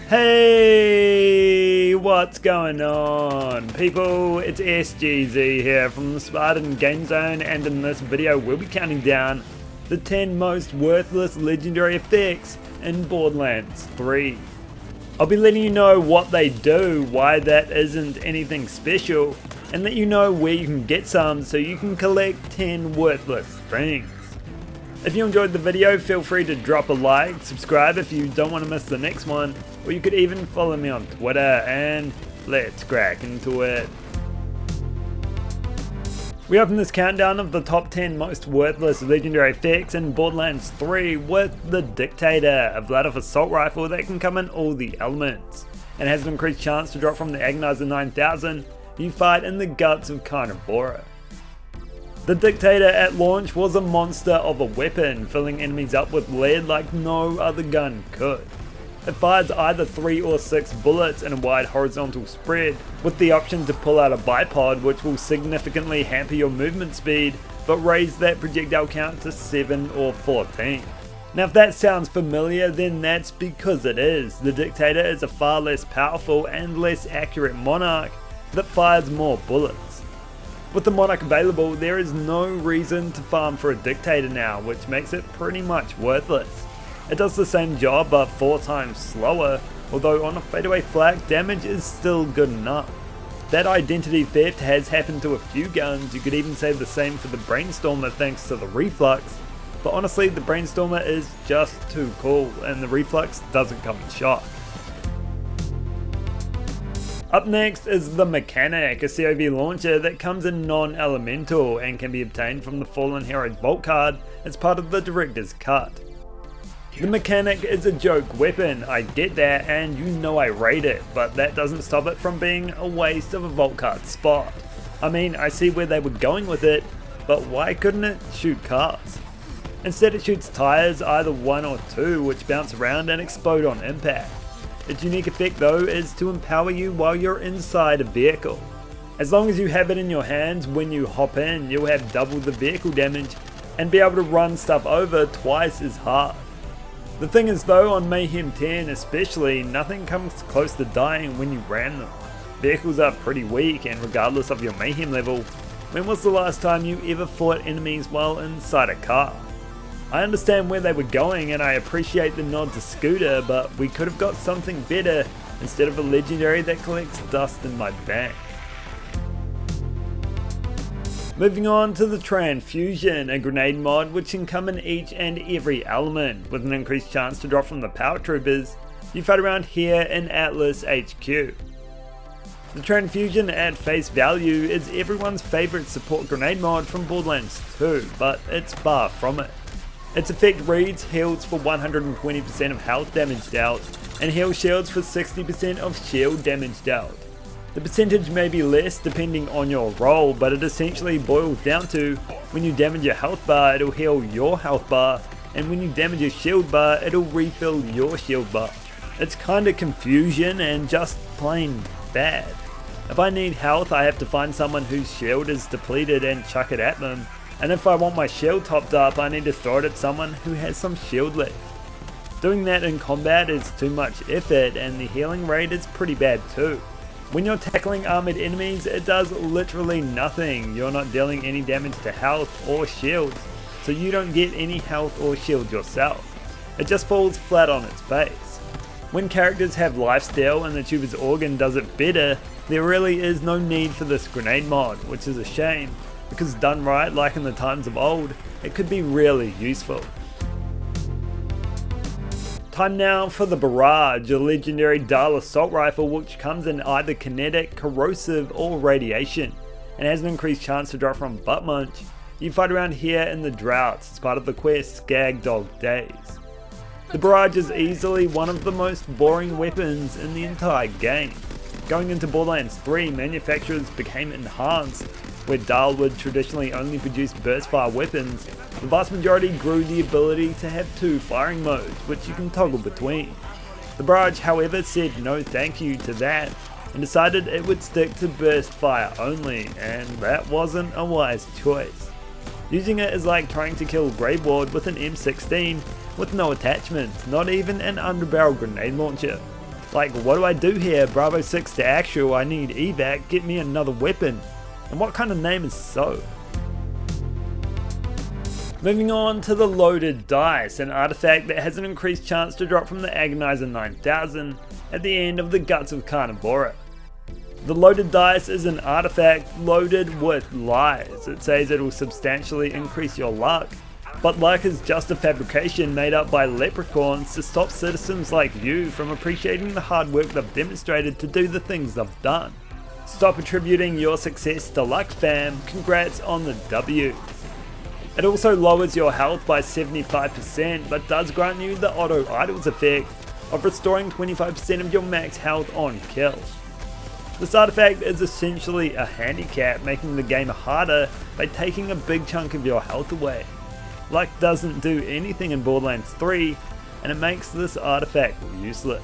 Hey, what's going on people? It's SGZ here from the SpartanGameZone, and in this video we'll be counting down the 10 most worthless legendary effects in Borderlands 3. I'll be letting you know what they do, why that isn't anything special, and let you know where you can get some so you can collect 10 worthless things. If you enjoyed the video, feel free to drop a like, subscribe if you don't want to miss the next one, or you could even follow me on Twitter, and let's crack into it. We open this countdown of the top 10 most worthless legendary effects in Borderlands 3 with the Dictator, a Blood assault rifle that can come in all the elements, and has an increased chance to drop from the Agonizer 9000 you fight in the guts of Carnivora. The Dictator at launch was a monster of a weapon, filling enemies up with lead like no other gun could. It fires either 3 or 6 bullets in a wide horizontal spread, with the option to pull out a bipod, which will significantly hamper your movement speed, but raise that projectile count to 7 or 14. Now if that sounds familiar, then that's because it is. The Dictator is a far less powerful and less accurate monarch that fires more bullets. With the monarch available, there is no reason to farm for a Dictator now, which makes it pretty much worthless. It does the same job but 4 times slower, although on a fadeaway flak damage is still good enough. That identity theft has happened to a few guns. You could even say the same for the Brainstormer thanks to the reflux, but honestly the Brainstormer is just too cool and the reflux doesn't come in shock. Up next is the Mechanic, a COV launcher that comes in non-elemental and can be obtained from the Fallen Heroes Vault card as part of the Director's Cut. The Mechanic is a joke weapon, I get that, and you know I rate it, but that doesn't stop it from being a waste of a Vault card spot. I mean, I see where they were going with it, but why couldn't it shoot cars? Instead it shoots tires, either 1 or 2, which bounce around and explode on impact. Its unique effect though is to empower you while you're inside a vehicle. As long as you have it in your hands when you hop in, you'll have double the vehicle damage and be able to run stuff over twice as hard. The thing is though, on Mayhem 10 especially, nothing comes close to dying when you ram them. Vehicles are pretty weak, and regardless of your Mayhem level, when was the last time you ever fought enemies while inside a car? I understand where they were going and I appreciate the nod to Scooter, but we could have got something better instead of a legendary that collects dust in my bank. Moving on to the Transfusion, a grenade mod which can come in each and every element, with an increased chance to drop from the Power Troopers you fight around here in Atlas HQ. The Transfusion at face value is everyone's favourite support grenade mod from Borderlands 2, but it's far from it. Its effect reads heals for 120% of health damage dealt, and heal shields for 60% of shield damage dealt. The percentage may be less depending on your role, but it essentially boils down to when you damage a health bar it'll heal your health bar, and when you damage a shield bar it'll refill your shield bar. It's kinda confusion and just plain bad. If I need health I have to find someone whose shield is depleted and chuck it at them. And if I want my shield topped up, I need to throw it at someone who has some shield left. Doing that in combat is too much effort, and the healing rate is pretty bad too. When you're tackling armored enemies, it does literally nothing. You're not dealing any damage to health or shields, so you don't get any health or shield yourself. It just falls flat on its face. When characters have lifesteal and the tuber's organ does it better, there really is no need for this grenade mod, which is a shame, because done right, like in the times of old, it could be really useful. Time now for the Barrage, a legendary assault rifle which comes in either kinetic, corrosive or radiation, and has an increased chance to drop from Butt Munch you fight around here in the Droughts as part of the quest Skag Dog Days. The Barrage is easily one of the most boring weapons in the entire game. Going into Borderlands 3, manufacturers became enhanced. Where Dahl would traditionally only produce burst fire weapons, the vast majority grew the ability to have 2 firing modes, which you can toggle between. The Barrage however said no thank you to that, and decided it would stick to burst fire only, and that wasn't a wise choice. Using it is like trying to kill Grave Ward with an M16 with no attachments, not even an underbarrel grenade launcher. Like, what do I do here? Bravo 6 to actual, I need evac, get me another weapon. And what kind of name is so? Moving on to the loaded dice, an artifact that has an increased chance to drop from the Agonizer 9000 at the end of the Guts of Carnivora. The loaded dice is an artifact loaded with lies. It says it will substantially increase your luck, but luck is just a fabrication made up by leprechauns to stop citizens like you from appreciating the hard work they've demonstrated to do the things they've done. Stop attributing your success to luck, fam. Congrats on the W. It also lowers your health by 75%, but does grant you the auto idols effect of restoring 25% of your max health on kill. This artifact is essentially a handicap, making the game harder by taking a big chunk of your health away. Luck doesn't do anything in Borderlands 3, and it makes this artifact useless.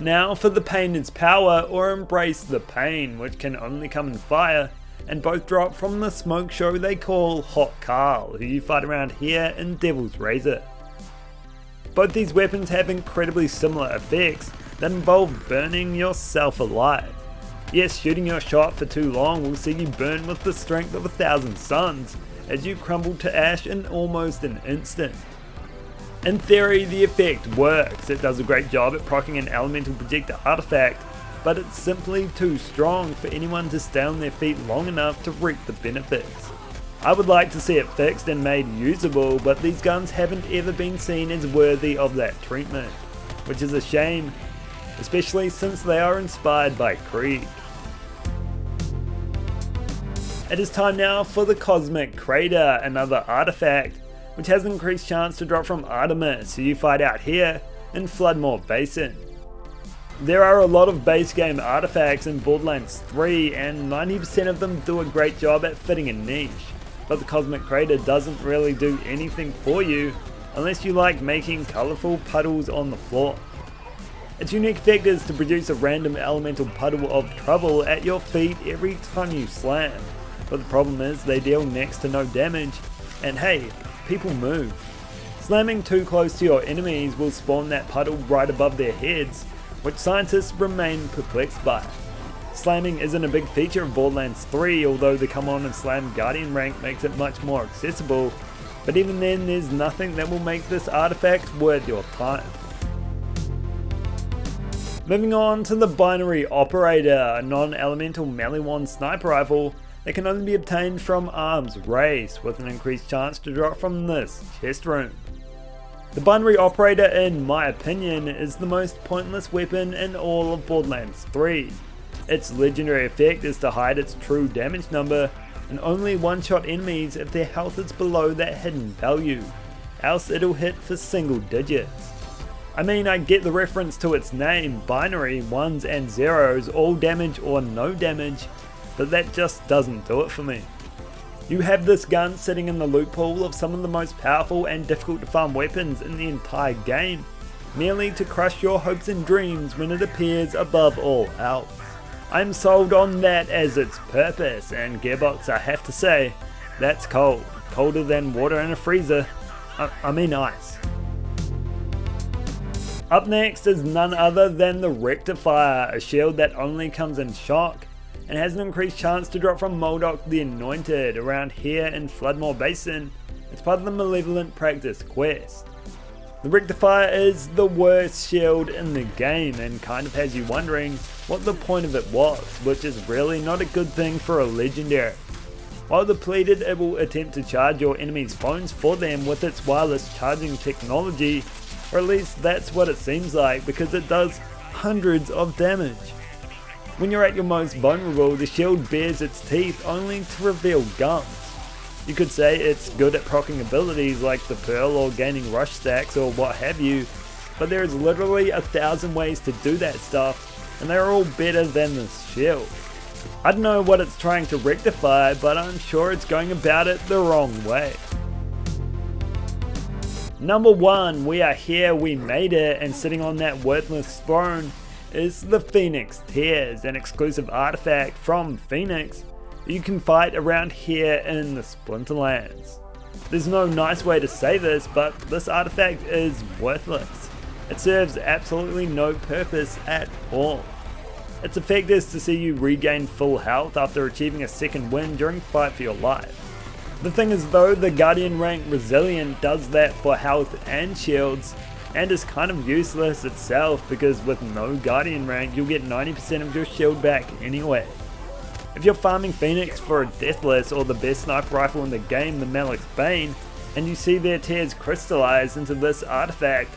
Now for the pain is power, or embrace the pain, which can only come in fire, and both drop from the smoke show they call Hot Carl, who you fight around here in Devil's Razor. Both these weapons have incredibly similar effects that involve burning yourself alive. Yes, shooting your shot for too long will see you burn with the strength of 1,000 suns as you crumble to ash in almost an instant. In theory, the effect works. It does a great job at proccing an elemental projector artifact, but it's simply too strong for anyone to stay on their feet long enough to reap the benefits. I would like to see it fixed and made usable, but these guns haven't ever been seen as worthy of that treatment, which is a shame, especially since they are inspired by Krieg. It is time now for the Cosmic Crater, another artifact, which has an increased chance to drop from Artemis, who you fight out here in Floodmore Basin. There are a lot of base game artifacts in Borderlands 3, and 90% of them do a great job at fitting a niche, but the Cosmic Crater doesn't really do anything for you unless you like making colourful puddles on the floor. Its unique effect is to produce a random elemental puddle of trouble at your feet every time you slam, but the problem is they deal next to no damage, and hey, people move. Slamming too close to your enemies will spawn that puddle right above their heads, which scientists remain perplexed by. Slamming isn't a big feature of Borderlands 3, although the Come On and Slam Guardian rank makes it much more accessible, but even then there's nothing that will make this artifact worth your time. Moving on to the Binary Operator, a non-elemental melee wand sniper rifle that can only be obtained from Arms Race, with an increased chance to drop from this chest room. The Binary Operator, in my opinion, is the most pointless weapon in all of Borderlands 3. Its legendary effect is to hide its true damage number and only one-shot enemies if their health is below that hidden value, else it'll hit for single digits. I mean, I get the reference to its name, binary, ones and zeros, all damage or no damage, but that just doesn't do it for me. You have this gun sitting in the loot pool of some of the most powerful and difficult to farm weapons in the entire game, merely to crush your hopes and dreams when it appears above all else. I'm sold on that as its purpose, and Gearbox, I have to say, that's cold. Colder than water in a freezer. I mean ice. Up next is none other than the Rectifier, a shield that only comes in shock, and has an increased chance to drop from Moldok the Anointed around here in Floodmore Basin. It's part of the Malevolent Practice quest. The Rectifier is the worst shield in the game and kind of has you wondering what the point of it was, which is really not a good thing for a Legendary. While depleted, it will attempt to charge your enemies' phones for them with its wireless charging technology, or at least that's what it seems like, because it does hundreds of damage. When you're at your most vulnerable, the shield bares its teeth only to reveal gums. You could say it's good at proccing abilities like the Pearl or gaining rush stacks or what have you, but there is literally 1,000 ways to do that stuff, and they're all better than this shield. I don't know what it's trying to rectify, but I'm sure it's going about it the wrong way. Number 1, we are here, we made it, and sitting on that worthless throne is the Phoenix Tears, an exclusive artifact from Phoenix that you can fight around here in the Splinterlands. There's no nice way to say this, but this artifact is worthless. It serves absolutely no purpose at all. Its effect is to see you regain full health after achieving a second win during Fight for Your Life. The thing is though, the Guardian rank Resilient does that for health and shields, and is kind of useless itself because with no Guardian rank you'll get 90% of your shield back anyway. If you're farming Phoenix for a Deathless or the best sniper rifle in the game, the Malik's Bane, and you see their tears crystallize into this artifact,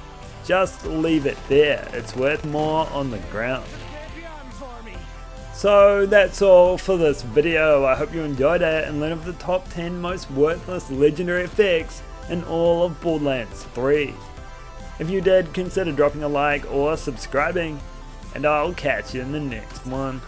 just leave it there, it's worth more on the ground. So that's all for this video. I hope you enjoyed it and learned of the top 10 most worthless legendary effects in all of Borderlands 3. If you did, consider dropping a like or subscribing, and I'll catch you in the next one.